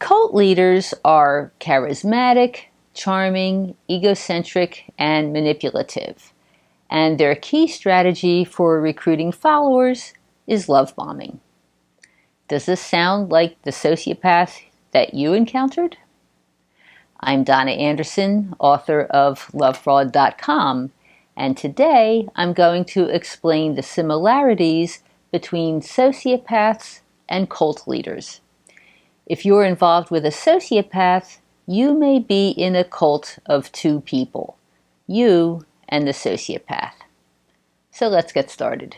Cult leaders are charismatic, charming, egocentric, and manipulative. And their key strategy for recruiting followers is love bombing. Does this sound like the sociopath that you encountered? I'm Donna Andersen, author of Lovefraud.com, and today I'm going to explain the similarities between sociopaths and cult leaders. If you're involved with a sociopath, you may be in a cult of two people, you and the sociopath. So let's get started.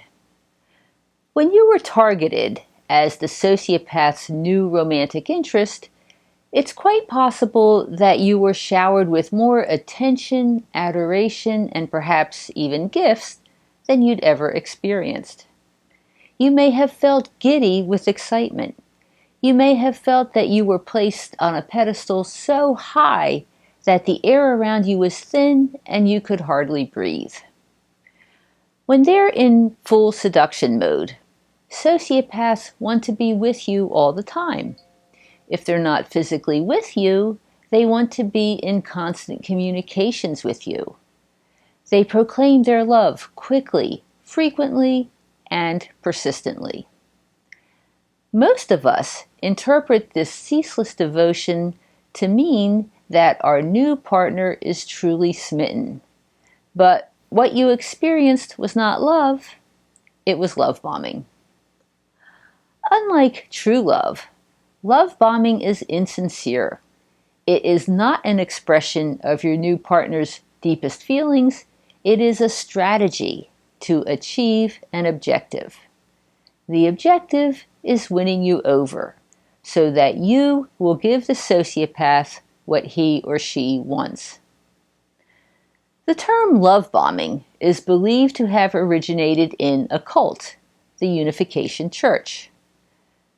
When you were targeted as the sociopath's new romantic interest, it's quite possible that you were showered with more attention, adoration, and perhaps even gifts than you'd ever experienced. You may have felt giddy with excitement. You may have felt that you were placed on a pedestal so high that the air around you was thin and you could hardly breathe. When they're in full seduction mode, sociopaths want to be with you all the time. If they're not physically with you, they want to be in constant communications with you. They proclaim their love quickly, frequently, and persistently. Most of us interpret this ceaseless devotion to mean that our new partner is truly smitten. But what you experienced was not love, it was love bombing. Unlike true love, love bombing is insincere. It is not an expression of your new partner's deepest feelings. It is a strategy to achieve an objective. The objective is winning you over so that you will give the sociopath what he or she wants. The term love bombing is believed to have originated in a cult, the Unification Church.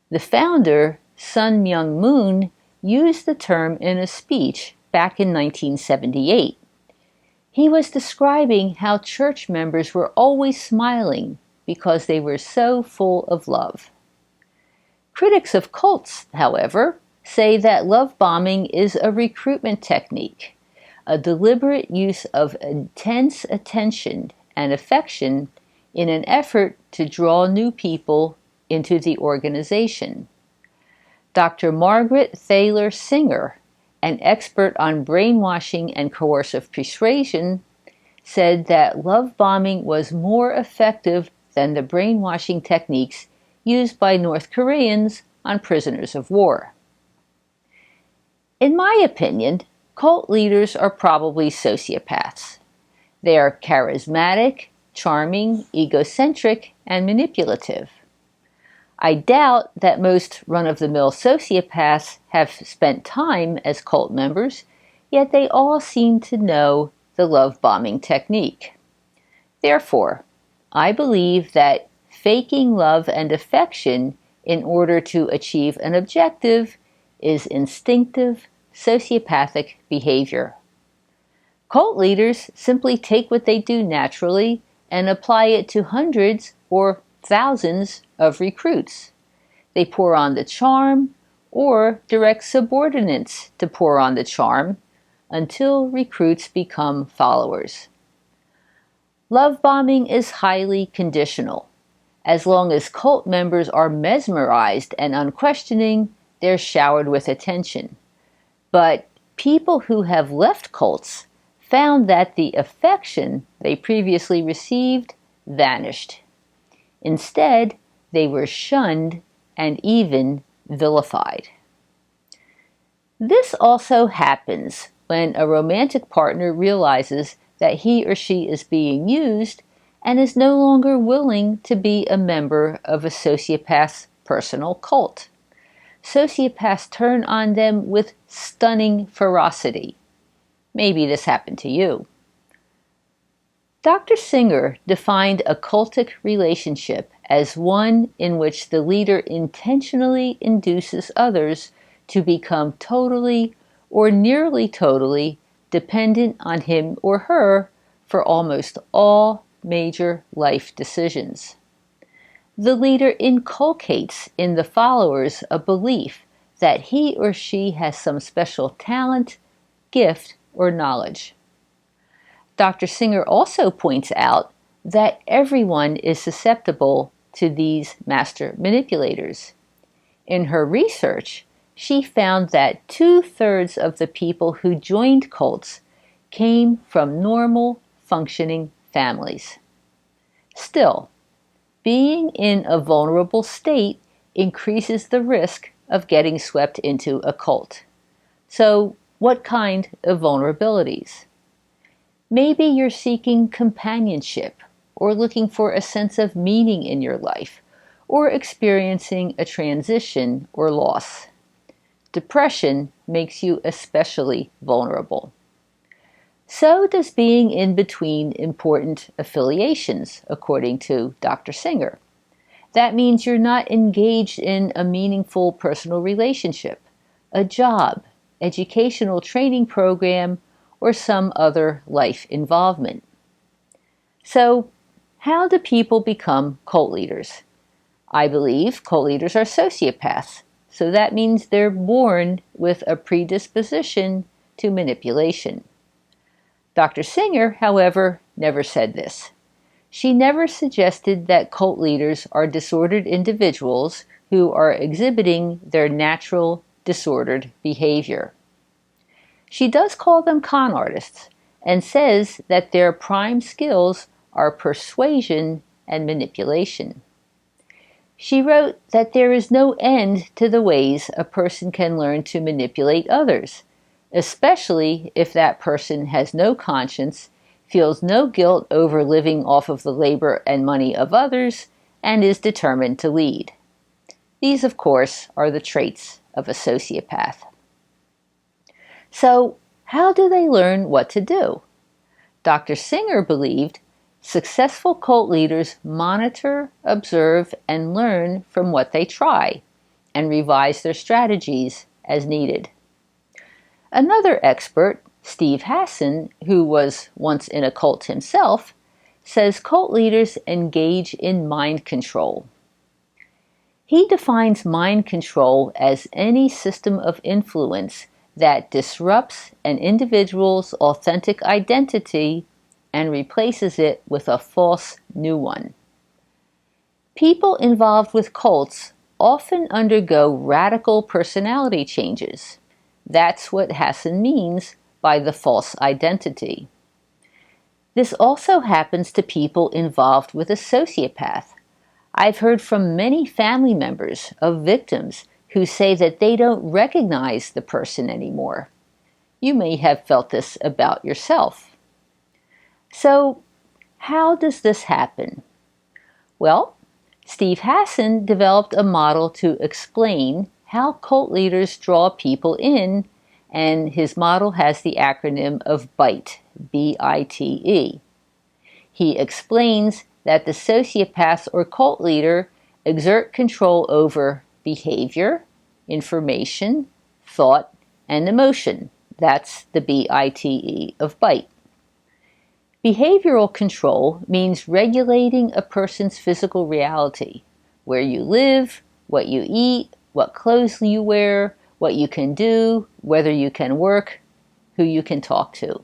The founder, Sun Myung Moon, used the term in a speech back in 1978. He was describing how church members were always smiling because they were so full of love. Critics of cults, however, say that love bombing is a recruitment technique, a deliberate use of intense attention and affection in an effort to draw new people into the organization. Dr. Margaret Thaler Singer, an expert on brainwashing and coercive persuasion, said that love bombing was more effective than the brainwashing techniques used by North Koreans on prisoners of war. In my opinion, cult leaders are probably sociopaths. They are charismatic, charming, egocentric, and manipulative. I doubt that most run-of-the-mill sociopaths have spent time as cult members, yet they all seem to know the love bombing technique. Therefore, I believe that faking love and affection in order to achieve an objective is instinctive, sociopathic behavior. Cult leaders simply take what they do naturally and apply it to hundreds or thousands of recruits. They pour on the charm or direct subordinates to pour on the charm until recruits become followers. Love bombing is highly conditional. As long as cult members are mesmerized and unquestioning, they're showered with attention. But people who have left cults found that the affection they previously received vanished. Instead, they were shunned and even vilified. This also happens when a romantic partner realizes that he or she is being used and is no longer willing to be a member of a sociopath's personal cult. Sociopaths turn on them with stunning ferocity. Maybe this happened to you. Dr. Singer defined a cultic relationship as one in which the leader intentionally induces others to become totally or nearly totally dependent on him or her for almost all major life decisions. The leader inculcates in the followers a belief that he or she has some special talent, gift, or knowledge. Dr. Singer also points out that everyone is susceptible to these master manipulators. In her research, she found that 2/3 of the people who joined cults came from normal, functioning families. Still, being in a vulnerable state increases the risk of getting swept into a cult. So, what kind of vulnerabilities? Maybe you're seeking companionship, or looking for a sense of meaning in your life, or experiencing a transition or loss. Depression makes you especially vulnerable. So does being in between important affiliations, according to Dr. Singer. That means you're not engaged in a meaningful personal relationship, a job, educational training program, or some other life involvement. So, how do people become cult leaders? I believe cult leaders are sociopaths, so that means they're born with a predisposition to manipulation. Dr. Singer, however, never said this. She never suggested that cult leaders are disordered individuals who are exhibiting their natural disordered behavior. She does call them con artists and says that their prime skills are persuasion and manipulation. She wrote that there is no end to the ways a person can learn to manipulate others, especially if that person has no conscience, feels no guilt over living off of the labor and money of others, and is determined to lead. These, of course, are the traits of a sociopath. So, how do they learn what to do? Dr. Singer believed successful cult leaders monitor, observe, and learn from what they try, and revise their strategies as needed. Another expert, Steve Hassan, who was once in a cult himself, says cult leaders engage in mind control. He defines mind control as any system of influence that disrupts an individual's authentic identity and replaces it with a false new one. People involved with cults often undergo radical personality changes. That's what Hassan means by the false identity. This also happens to people involved with a sociopath. I've heard from many family members of victims who say that they don't recognize the person anymore. You may have felt this about yourself. So, how does this happen? Well, Steve Hassan developed a model to explain how cult leaders draw people in, and his model has the acronym of BITE, B-I-T-E. He explains that the sociopath or cult leader exert control over behavior, information, thought, and emotion. That's the B-I-T-E of BITE. Behavioral control means regulating a person's physical reality, where you live, what you eat, what clothes you wear, what you can do, whether you can work, who you can talk to.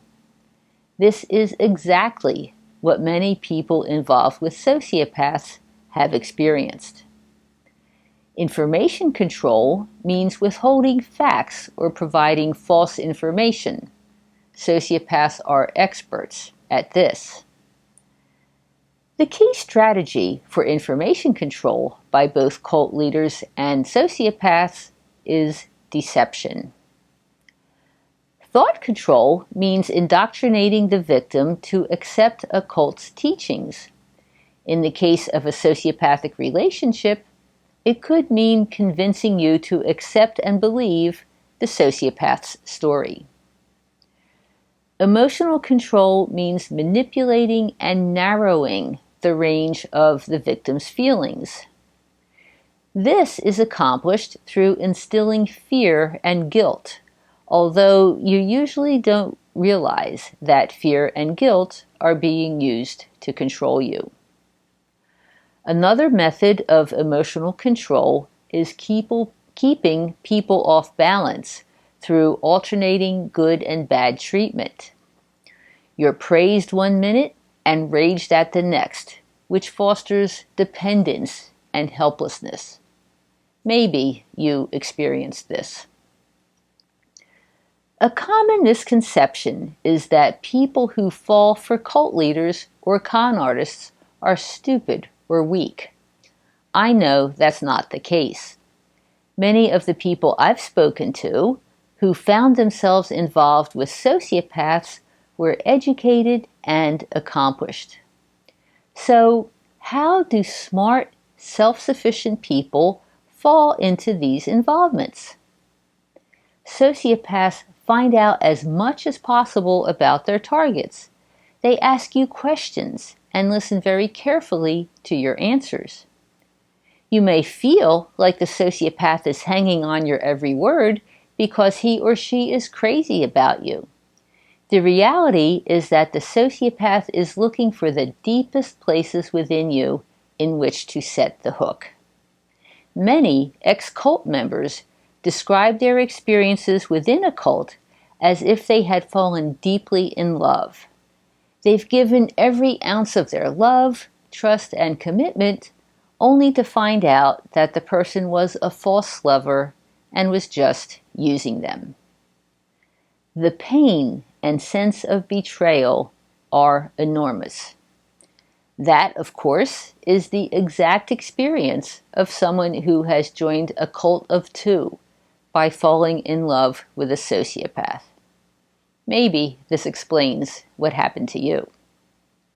This is exactly what many people involved with sociopaths have experienced. Information control means withholding facts or providing false information. Sociopaths are experts at this. The key strategy for information control by both cult leaders and sociopaths is deception. Thought control means indoctrinating the victim to accept a cult's teachings. In the case of a sociopathic relationship, it could mean convincing you to accept and believe the sociopath's story. Emotional control means manipulating and narrowing the range of the victim's feelings. This is accomplished through instilling fear and guilt, although you usually don't realize that fear and guilt are being used to control you. Another method of emotional control is keeping people off balance through alternating good and bad treatment. You're praised one minute and raged at the next, which fosters dependence and helplessness. Maybe you experienced this. A common misconception is that people who fall for cult leaders or con artists are stupid or weak. I know that's not the case. Many of the people I've spoken to who found themselves involved with sociopaths were educated and accomplished. So, how do smart, self-sufficient people fall into these involvements? Sociopaths find out as much as possible about their targets. They ask you questions and listen very carefully to your answers. You may feel like the sociopath is hanging on your every word because he or she is crazy about you. The reality is that the sociopath is looking for the deepest places within you in which to set the hook. Many ex-cult members describe their experiences within a cult as if they had fallen deeply in love. They've given every ounce of their love, trust, and commitment only to find out that the person was a false lover and was just using them. The pain and sense of betrayal are enormous. That, of course, is the exact experience of someone who has joined a cult of two by falling in love with a sociopath. Maybe this explains what happened to you.